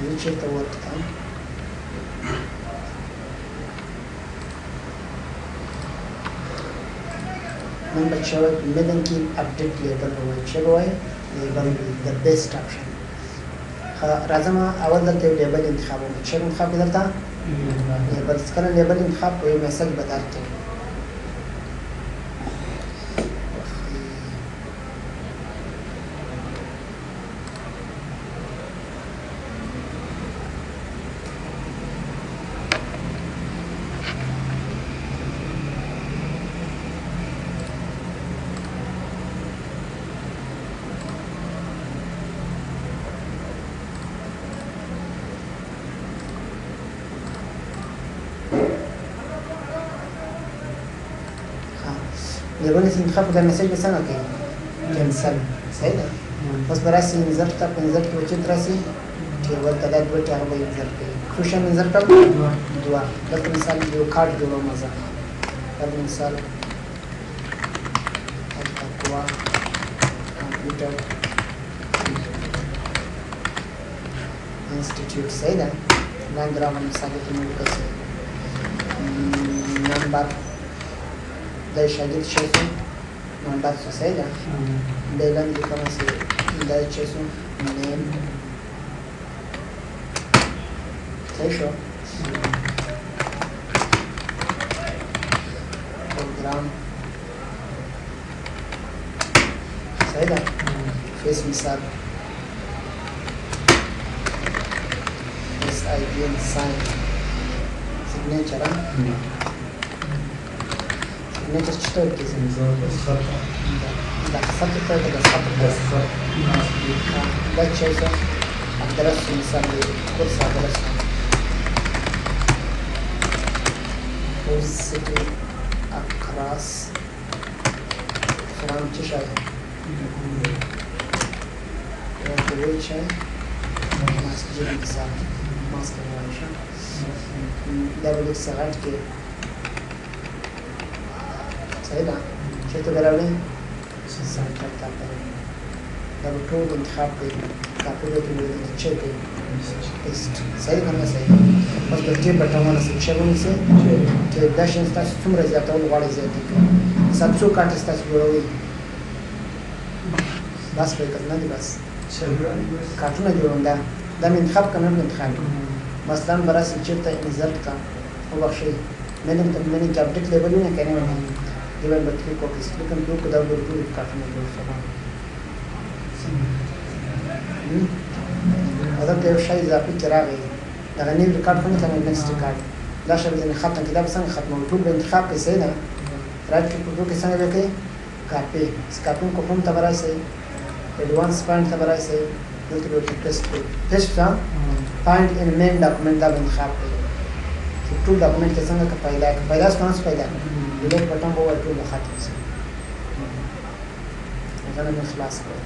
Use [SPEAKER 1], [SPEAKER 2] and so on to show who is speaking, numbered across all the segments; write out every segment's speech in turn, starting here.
[SPEAKER 1] زه چېرته ورته نن به شوی میدن کې اپډیټ لیبل وایي چې وایي لیبل د بیسټ اپشن راځم اول دلته یو لیبل انتخابوم چې انتخاب کې دلته لیبل کله لیبل انتخاب کوو یو میسج به درکړي لیبل انتخاب د میسج به څنګه کوي کینسل صحیح ده اوس به راسي انزر ته په انزر کې به چېرته راسي ټیبل ته دا دوه ټي هغه به انزر کوي کوشن انزر ته دوه دلته مثال یو کارډ جوړوم زه دلته مثال اقوا کمپیوټر انسټیټیوټ صحیح ده لاندې راغلم مثال کې موږ کوي نمبر دا شاگرد چیسو نمبر سو صحیح ده بیلن لیکم اسی دا چیسو نیم صحیح شو پروگرام صحیح ده فیس مثال فیس آئی ڈی این سائن سگنیچر Neće što je ti sam? Da, sad je to da sad da će se adresu misal kurs adresu whose city across from Cheshire which masjid misal mosque Malaysia double select ke صحیح ده چېرته به راوړي سنټر ته دا به ټول انتخاب کوي کاپي به کوي چک کوي پیسټ صحیح ده نه صحیح اوس د ټیپ بټن ونیسئ چې ونیسئ چې دا شی ستاسو څومره زیاتول غواړئ زیاتې کړئ مثلا څو کارټ ستاسو جوړوئ بس پرې کړه نه دي بس کارټونه جوړوم دا مې انتخاب کړم نه انتخاب مثلا به راسئ چېرته انزرټ ته وبخښئ مینم ته مینم کې اپډیټ لیبل نه کوي دیوال به کلیک وکړئ کلیک هم وکړو دا به ټول کارټونه جوړ شول دلته یو شی اضافي چې راغی دغه نیو ریکارډ خو نه کوم نیکسټ ریکارډ دا شی به ځینې ختم کړي دا به څنګه ختموو ټول به انتخاب کړئ صحیح ده رایټ کلیک وکړو کې څنګه به کوئ کاپي کاپي کو کوم ته به راشئ ایډوانس پوینټ ته به راشئ دلته به ورته پیسټ کړئ پیسټ ته پوینټ ان مین ډاکومنټ دا به انتخاب کړئ چې ټول ډاکومنټ کې څنګه که پیدا کړئ پیدا څه نه پیدا ډیلیټ بټن به ووایي ټول به ختم شي هغه نه مې خلاص کړئ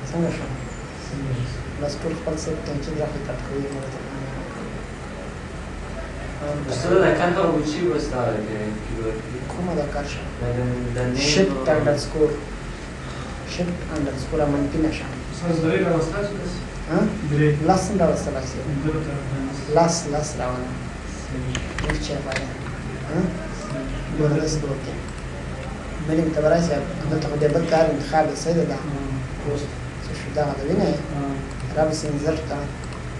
[SPEAKER 1] څنګه شو بس ټول خپل څه ټینشن راخې کټ کوي
[SPEAKER 2] Questo da accanto alla VC può stare
[SPEAKER 1] come da caccia shift underscore منفی نشم لاس هم راوستل اسی لاس راولا نفت چه باید بودرست بروکه منیم تبرایسی دلتا خود دیبت کار انتخاب سیده دا سو شده غدا بینه رابس انزر تا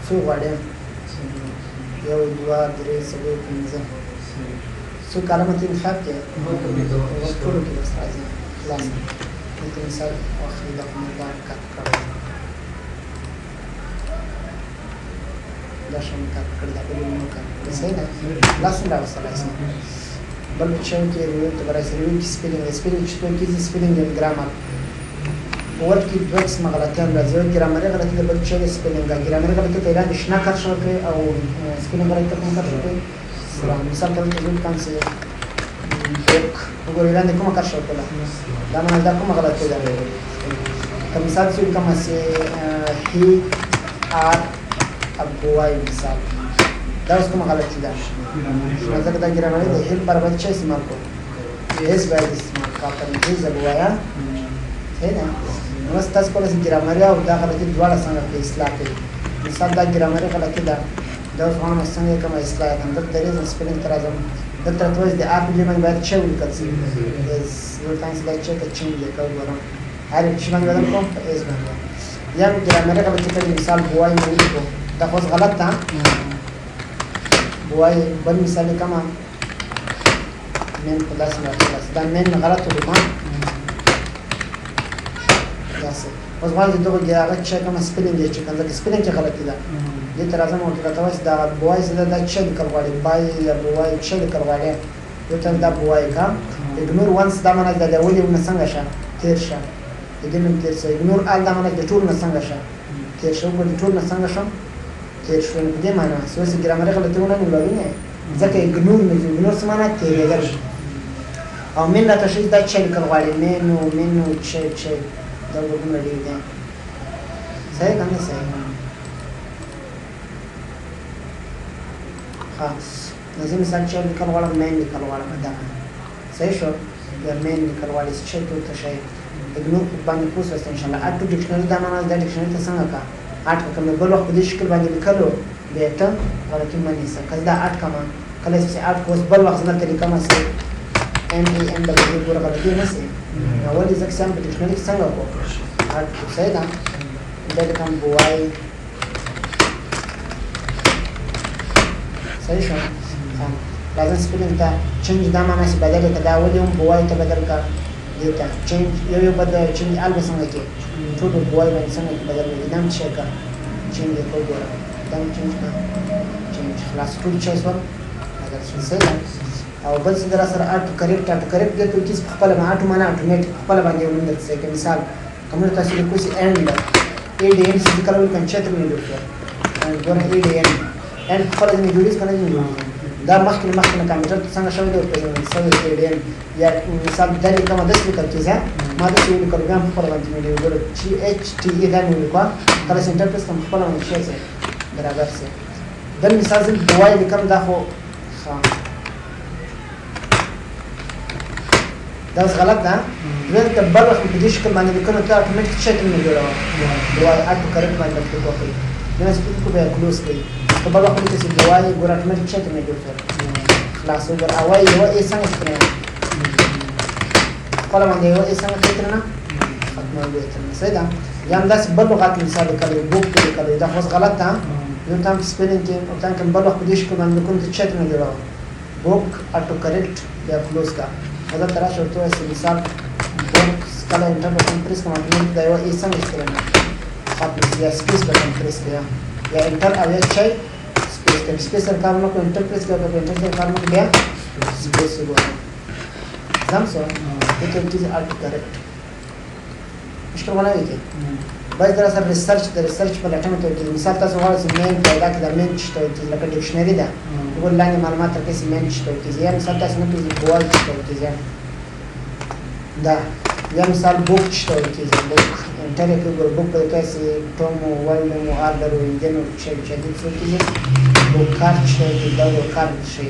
[SPEAKER 1] سو غاڑیم یو دوا دری سلو پنزه سو کلمت انتخاب که ټولو کې بس راځي خلاص دلته مثال آخری داکومنت دا کټ کړی دا شم کټ کړی دا بل نو کټ صحیح ده لاس نه راوستلای شي بل چې کې ریویو ته برای سره ریویو کې سپیلینګ چې په کې سپیلینګ او ګرامر ورډ کې دوه قسمه غلطیان راځي او ګرامر غلطي ده بل چې سپیلینګ ګرامر غلطي ته اعلان نشنا کار شو کوي او سپیلینګ غلطي کوم کار شو کوي مثال ته ټول کان سي وګورئ لاندې کومه کار شو کوله دا معنی دا کومه غلطي ده که مثال چې کومه سي هي ار ابوای مثال دا اوس کومه غلطي ده ځکه دا ګرامر دی هیل پر باندې چې استعمال کو هیڅ باید استعمال کا پر دې ځبوایا هینا نو تاسو کولای شئ ګرامر او دا غلطي دواړه څنګه په اصلاح کړئ مثال دا ګرامري غلطي ده دا اوس غواړم څنګه یې کومه اصلاح کړم دلته ریز سپیلنګ ته راځم دلته راته وایي د آر په جې باندې باید چه ولیکل شي یو ټایمز دا چه ته چه ولیکه وګورم هر یو شي باندې بدل کوم په ایز باندې یا ګرامري غلطي کړې مثال بوای مې ولیکو دا خو اوس غلط ده بوای بل مثال لیکمه مین پلس پلس دا مین غلط ولیکم داسې اوس غواړم دغه هغه چې کومه سپیلنګ یې چې کوم ځکه سپیلنګ کې غلطي ده دې ته راځم ورته راته وایي دا بوای زه دا چې لیکل غواړي بای یا بوای چې لیکل غواړي یو ته دا بوای کا اګنور وانس دا معنی د اولي نه څنګه شه تیر شه دې نن تیر شه اګنور ال دا معنی د ټول نه څنګه شه تیر شه په ټول نه څنګه شه تیر شو په دې معنی سوسه ګرامر غلطونه نه لري ځکه اګنور نه اګنور څه معنی تیرېدل او من لا تشخیص دا چې لیکل غواړي منو چې دا وګورم لري دا صحیح کنه صحیح ها لازم مثال چې لیکل غواړم مین لیکل غواړم دا صحیح شو یا مین لیکل غواړي چې ته شي اګنور باندې پوس وست ان شاء الله اټو ډکشنری دا معنی دا ډکشنری ته څنګه کا اټ کوم بل وخت په دې شکل باندې لیکلو به ته غلطي معنی څه کله دا اټ کما کله چې اټ کوس بل وخت نه طریقه ما سي ام ای ام د دې پورا غلطي نه سي اول ځکه سم په ډکشنری کې څنګه وکړو اټ صحیح ده دا کوم بوای صحیح شو لازم سپیلنګ ته چینج دا معنی چې بدل کړه اول یو بوای ته بدل کړه دیتا چینج یو بدل چینج البته څنګه کې ټول بوای باندې څنګه بدل کړي دم چیک چینج کو ګوره دم چینج کا چینج خلاص ټول چیز ور اگر څه صحیح او بل څه در سره اټ کریکټ دې ته کیس خپل ما اټو معنا اتوماتیک خپل باندې ولندل څه کې مثال کوم تاسو د کوم اند ای ډی ان فزیکل ول کنچت مې لیکو ګوره ای ډی ان خپل دې جوړیس کنه دا مخکې کمپیوټر څنګه شوی دی په سوي ای ډی ان یا مثال د دې کومه د څه کېږي ما د څه لیکل غواړم خپل باندې مې ګوره چې ایچ ټی ای دا مې لیکو کله چې انټرپریس کوم خپل باندې شي برابر سي د مثال زم دوای لیکم دا خو دا غلط ده وین ته بل وخت په دې شکل باندې لیکنه ته اتوماتیک شکل نه جوړاوه دوای اټو کریکټ باندې لیکو کوي دا څه کو به کلوز کوي په بل وخت کې چې دوای ګور اتوماتیک شکل نه جوړ خلاص وګور اوای یو ای څنګه ستنه خپل باندې یو ای څنګه ستنه ختمه وي څه ده یم داس بل لغت مثال کړي بوک کې کړي دا خو غلط ده یو تام سپیلینګ کې او تام بل وخت په دې شکل باندې کوم څه شکل نه جوړاوه بوک اټو کریکټ یا کلوز کا هذا ترى شرطه مثال بوك سكالا انتربريشن بريس كما تقول ده هو ايه سنه استلمنا خط يا سبيس بتن بريس كده يا انتر او يا شيء سبيس كده سبيس الكارما کو انتر بريس كده انتر الكارما को गया سبيس को زمسو it is alt correct مشکل ولا دی بس در اثر ریسرچ په لټه ته کې مثال تاسو غواړئ چې مین پیدا کړئ مین چې لکه ډکشنری ده وګور لاندې معلومات راکې چې مین چې یا مثال تاسو نه پیږي بوال چې دا یا مثال بوک چې بوک انټر کې ګور بوک په تاسو ټومو ولمو آردر وینډنو چې دې څه کې بوک کارت چې دا بوک کارت شي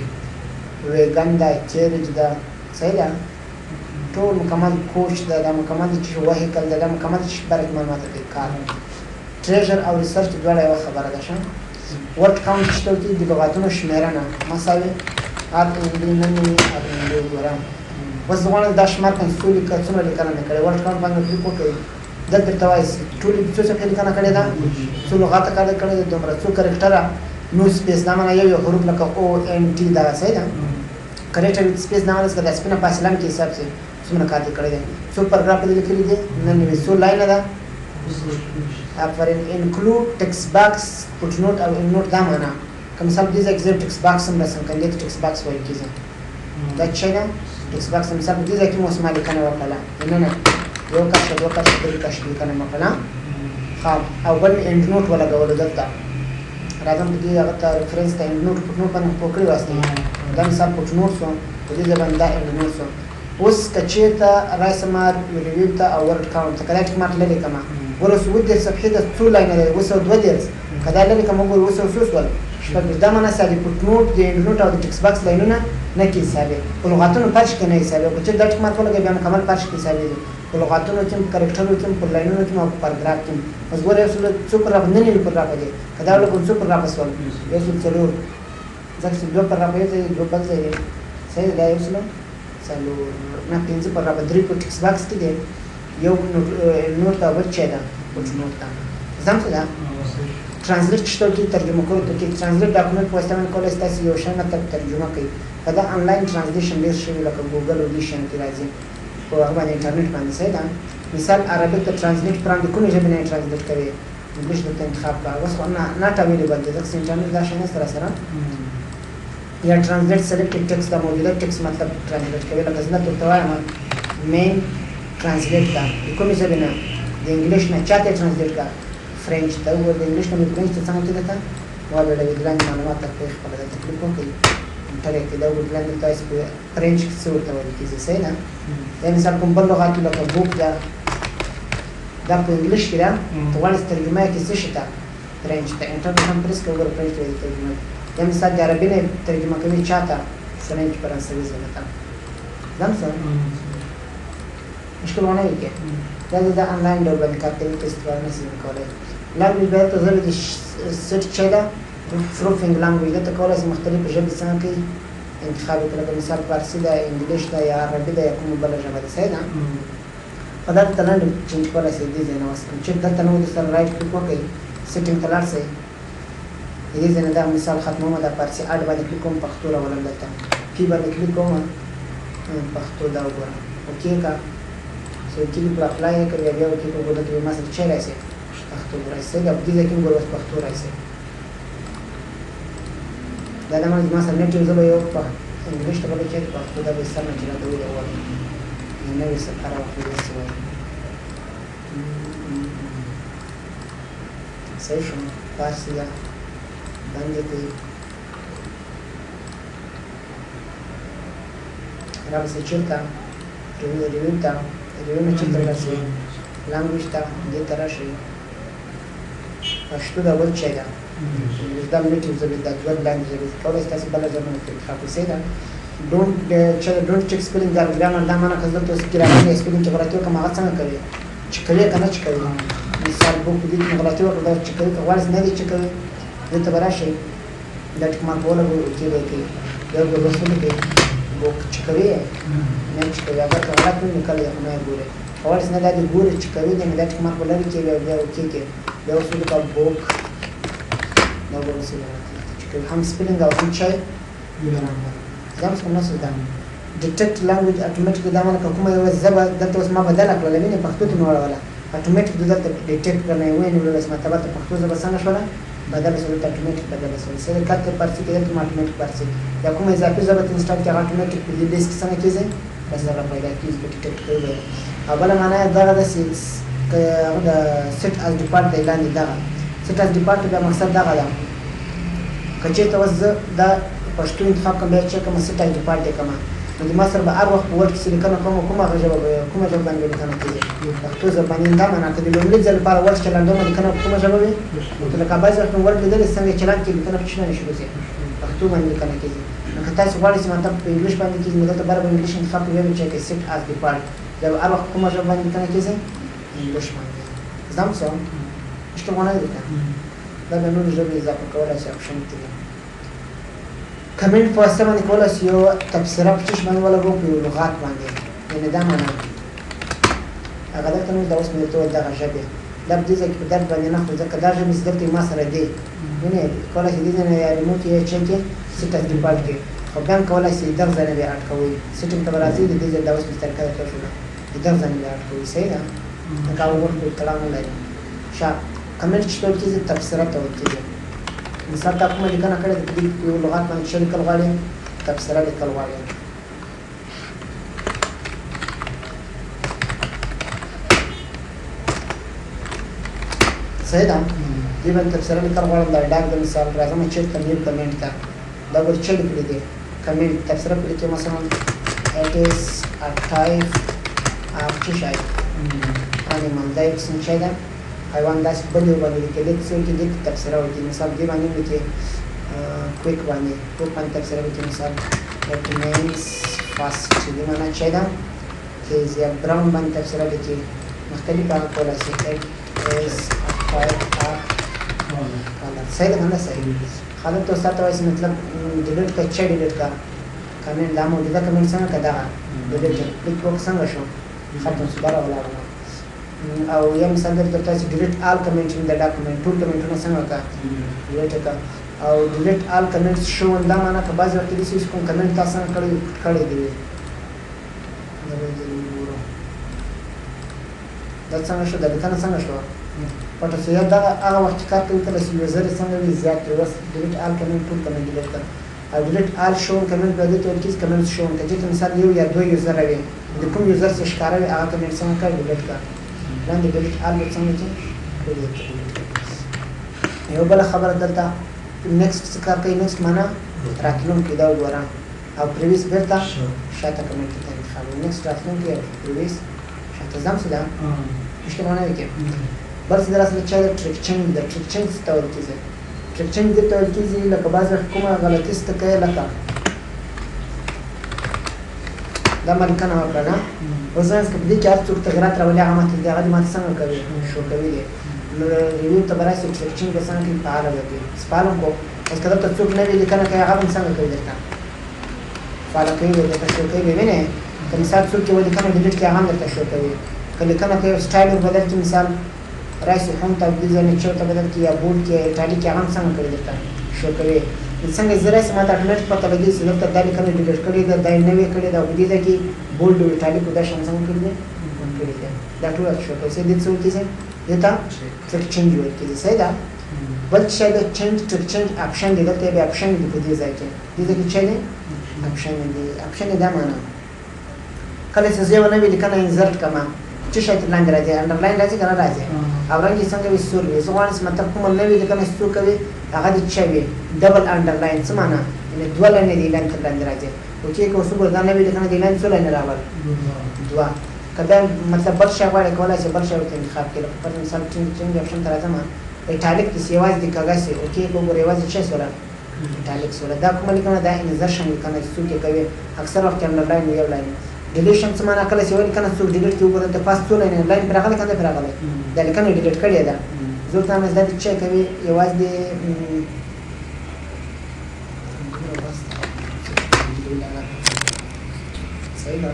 [SPEAKER 1] وګندا چیرج دا صحیح ده ټول مکمل کوچ دا مکمل چې وهیکل دا مکمل چې برک معلومات کوي کار ټریجر او ریسرچ دواړه یو خبره ده شم ورډ کاونټ چې د لغاتونو شمیرنه مساوي ار ان نن ګورم بس زمونه د شمار کنسول کڅونه لیکنه نه کړي ورډ کاونټ باندې کلیک وکړي د درته وایي ټول څه څه لیکنه کړي دا څو لغات کړي دومره څو کریکټر نو سپیس دا معنی یو حروف لکه او ان ټي دا صحیح ده کریکټر سپیس دا معنی څه سپینه فاصله کې حساب سي څومره کار کړی دی څو پاراګراف دې لیکلي دي نن وی څو لاین ده افرین انکلود ټیکسټ باکس فوټ نوٹ او ان نوٹ دا معنا کوم مثال دې ایگزیکټ ټیکسټ باکس هم رسم کړي ټیکسټ باکس وایي کیږي دا چې دا ټیکسټ باکس مثال دې ځکه مو سمه لیکنه وکړه نه یو کاش دوه کاش درې کاش لیکنه وکړه او بل اند نوٹ ولا غوړل دلته راځم دې هغه ته ریفرنس ته اند نوٹ فوټ نوٹ باندې پوکړی واسطه دا مثال فوټ نوٹ سو دې ځبان دا اند نوٹ سو اوس کچېته راسمار ریویو ته او ورډ کاونټ کله چې ماته لري کما ورس ود صفحه د څو لاین لري وسو دوه درس کدا لري کوم ګور وسو سوسول شپږ دا معنا سادي پټ نوٹ د نوٹ او د ټیکس باکس لاینونه نه کې حساب په لغاتونو پرش کې نه حساب او چې د ټیک مارک لګي بیا مکمل پرش کې حساب دي په لغاتونو کې کریکټرو کې په لاینونو کې او پاراګراف کې اوس ګوره یو څو پاراګراف نه لري پاراګراف دی کدا له کوم څو پاراګراف سوال یو څو څلور ځکه چې دوه پاراګراف یې دوه بل ځای صحیح دا یو څلور نه پنځه پاراګراف درې په ټکس باکس کې دی یو نوٹ دا بچی دا فوټ نوٹ دا ځم څه دا ترانسلیټ شته کې ترجمه کول ته کې ترانسلیټ ډاکومنټ په استعمال کول ستاسو یو شنه ترجمه کوي دا انلاین ترانسلیشن ډیر شوی لکه ګوګل ایډیشن کې راځي په هغه باندې انټرنیټ باندې څه دا مثال عربي ته ترانسلیټ پران د کومې ژبې نه ترانسلیټ کوي انګلیش ته انتخاب کا اوس نه اویلیبل دي ځکه انټرنیټ دا شنه سره یا ترانسلیټ سلیکټډ ټیکسټ دا موجوده ټیکسټ مطلب ترانسلیټ کوي لکه څنګه ته وایم مین ترانسلیټ دا کومې ژبې نه د انګلیش نه چاته ترانسلیټ کا فرنچ ته و د انګلیش نه فرنچ ته څنګه کېده ولا د ویډلان معلومات ته خپل د تکلیف کوي انټرنیټ دا ویډلان تاسو په فرنچ کې څه ورته وایي کیږي صحیح نه دا مثال کوم بل لغات لکه بوک دا په انګلیش کې دا ته ولې ترجمه کې څه شته فرنچ ته انټرنیټ هم پرس کوي فرنچ ته ترجمه دا مثال د عربي نه ترجمه کوي چاته فرنچ فرانسوي زمته ځم څه مشکل ونه یې دا انلاین ډول باندې کار کوي چې استفاده نشي کولای لانګویج باید ته زره د سټ چي دا پروفینګ لانګویج ته کولای شي مختلفې ژبې څنګه کوي انتخاب کړه مثال فارسی دا انګلیش دا یا عربي دا یا کوم بل ژبه ده صحیح ده په دا تلند چینج کولای شي دې نه واسه چې دلته نو د سر رائټ کلیک وکړي سیټینګ تلار سي دې نه دا مثال ختمه ده فارسی اډ باندې کلیک کوم پښتو راولم دلته کی باندې کلیک کوم پښتو دا وګورم اوکې کا سو کلیک پر اپلای کوي بیا وکړي په ګوته کې ما سره چي راځي پښتو راځي دا دې کې ګورم پښتو راځي دا د ما سره نټ یوزر یو په انګلیش ته ولې چې پښتو دا به سم نه جوړه دی او نه وي څه کار وکړي صحیح شو فارسی دا باندې کوي راځي چې تا ریویو تا ریویو چې تر راشي لانګویج تا دې تر راشي پښتو دا ول چې دا دا میټیو زبې دا دوه لانګویج زبې کولای تاسو بل ځای کې خاطر سي دا ډونټ چیک سپیلینګ دا ګرامر دا معنا کزل تاسو کې راغلي سپیلینګ چې غلطي کوم هغه څنګه کوي چې کوي کنه چې کوي مثال بوک دې غلطي وکړه چې کوي کول نه دي چې کوي دې ته براشي دا کومه بوله کې وي کې دا ورسول کې بوک چې کوي نه چې کوي هغه غلط نه کړی نه ګوري کول نه دا دې ګوري چې کوي دا کومه بوله کې بیا کې دا وسول کا بوک دا ورسول چې کوي هم سپیلینګ او هم چای دا څه نه څه ده ډیټیکټ لانګویج اتوماتیک دا معنی کومه یو زبر دلته اوس ما بدل کړل لمنه پښتو ته نور ولا اتوماتیک دلته ډیټیکټ کړنه وای نو له سمته به پښتو زبر څنګه شولا بدل شول اتوماتیک بدل شول سره کته پارسي کې دلته اتوماتیک پارسي دا کومه اضافي زبر انسټال کې اتوماتیک په دې ډیسک څنګه کېږي بس زبر پیدا کېږي په ډیټیکټ کوي اوله معنی دا د سیټ سیټ از ډیپارټ اعلان دا سیټ از ډیپارټ دا مقصد دا غواړم کچې ته وز دا پښتو انتخاب کوم چې کوم سیټ از ډیپارټ کوم نو د ما سره به هر وخت په ورډ کې لیکنه کومه ژبه باندې لیکنه کېږي پښتو زبانین دا معنا کړي لومړی ځل لپاره ورډ چلندونه لیکنه کومه ژبه وي نو لکه بعضې وخت ورډ لیدل څنګه چلند کې لیکنه پښتو نه شروع شي پښتو باندې لیکنه کېږي نو که تاسو غواړئ چې مطلب په انګلیش باندې کېږي نو دلته برابر انګلیش انتخاب کوئ چې کې سیټ از ډیپارټ دا هر وخت کومه ژبه باندې لیکنه کېږي انګلیش باندې زم څه مشکل ونه دي دا به نور ژبې اضافه کولای شي اپشن کې کمنټ په واسطه باندې کولای شي یو تفسیره په چشم باندې ولګو په لغات باندې یعنې دا معنا هغه دلته نو دا اوس مې ته دغه ژبې دا په دې ځای کې په درد باندې نه خو ځکه دا ژبې چې دلته ما سره دی یعنې کولای شي دې ځای نه یا ریموټ یې چک کې سیټ از ډیپارټ کې خو بیا هم کولای شي دغه ځای نه بیا اډ کوئ سیټینګ ته به راځي د دې ځای دا اوس مې طریقه درته وښوده د دغه ځای نه بیا اډ کوئ صحیح ده لکه هغه وخت کلام نه لري شا کمنټ چې ټول کېږي تفسیره ته ورکېږي مثال تا کومه لیکنه کړې ده په یو لغات باندې څه لیکل غواړې تفسیره لیکل غواړې صحیح ده دې باندې تفسیره لیکل غواړم دا ډاک د مثال راځم چې نیو کمنټ ته دا ور چې لیکلې دي کمنټ تفسیره په لیکه مثلا it is a type of چشای animal دا یو څه ده حیوان داسې بل یو باندې لیکلی څه کې دې تفسیره وکړي مثال دې باندې لیکي کویک باندې تفسیره وکړي مثال it means fast دې معنا چې ده کیز یا براون باندې تفسیره لیکي مختلف هغه کولای شي صحیح ده کنه صحیح حالت تو ساتھ وایي مطلب ډیلیټ کا چا ډیلیټ کا کمنټ دا موجوده کمنټ څنګه کدا ډیلیټ کلیک وک څنګه شو ختم شو بار ولاړه او یا مثال درته تاسو ډیلیټ آل کمنټ ان د ډاکومنت ټول کمنټونه څنګه کا ډیلیټ کا او ډیلیټ آل کمنټس شو دا معنا که بعض وخت دې کوم کمنټ تاسو کړی دی دا څنګه شو دا کنه څنګه شو پټه سي دا هغه وخت کار کوي کله چې یوزر څنګه وي زیات وس ډیلیټ آل کمنټ ټول کمنټ ډیلیټ کړ او ډیلیټ آل شو کمنټ به دې ټول کیس کمنټ شو کله چې مثال یو یا دوه یوزر وي د کوم یوزر څخه ښکارا وي هغه کمنټ څنګه کړ ډیلیټ کړ لاندې ډیلیټ آل څنګه چې یو بل خبره دلته نیکسټ څه کار کوي نیکسټ معنا راتلون کې دا وګورم او پریویس بیرته شاته کمنټ ته انتخاب نیکسټ راتلون کې پریویس شاته ځم څه ده مشکل نه وي کې بل څه دراسه چې ټریک چینج د ټریک چینج څه ډول کیږي ټریک چینج د ډول کیږي لکه بعض کومه غلطي ست کوي لکه دا من کنه وکړه وزنس کې دې چې هر څوک تغیرات راولي هغه ماته دې هغه ماته څنګه کوي شو کوي نو ریویو ته براسي ټریک چینج څنګه کې فعال وي سپالم کو اوس کله ته څوک نه وی کنه کوي هغه څنګه کوي درته فعال کوي درته شو کوي ویني کله مثال څوک کې ودی کنه ډیلیټ کې هغه درته شو کوي کله کنه کوي سټایل بدل کې مثال رئیس هم تبدیل ځنه چې ته بدل کې یا بولډ کې ایټالیک کې هغه څنګه کوي درته شو کوي څنګه زره سم ته اټومیټ پته لګي چې دلته دالي کنه ډیلیټ کړي دا دای نه وی کړي دا ودی دا کې بولډ ایټالیک دا شان څنګه کړي دا ټول شو کوي چې دې څه کیږي دتا ټریک چینج وایي چې سیدا بل څه د چینج ټریک چینج اپشن دی دلته به اپشن دی په دې ځای کې دې کې چې نه اپشن دا معنا کله چې زه ونه ویل کنه انسرت کما چې شاید لاندې راځي انډرلاین راځي کنه راځي او رنګ څنګه وي سور وي زغوان سم مطلب کوم نه ویل کنه څو کوي هغه د چا وي ډبل انډرلاین څه معنا ان دوه لاندې دی لاندې راځي او چې کو څو ګر نه ویل کنه د لاندې څو لاندې راغل دوه کله مطلب بل شی غواړي کولای شي بل شی ته انتخاب کړي په مثال چینج اپشن تر راځم ایټالیک کې سیواز د کاغذ او کې کو ګر یواز څه سره ایټالیک سره دا کوم لیکنه دا انزرشن کنه څو کې کوي اکثر وخت انډرلاین یو لاین ډیلیشن څه معنا کله چې وایي کنه څو ډیلیټ کې وګورئ ته پاس څو لاین پر راغله کنه پر راغله دا لیکنه ډیلیټ کړی دا زه ته مې زده چې کوي یواز د صحیح ده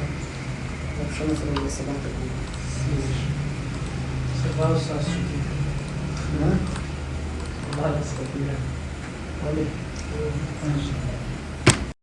[SPEAKER 1] option سره د سبا ته
[SPEAKER 2] سبا وساسو
[SPEAKER 1] نه
[SPEAKER 2] مالس کړی
[SPEAKER 1] ولې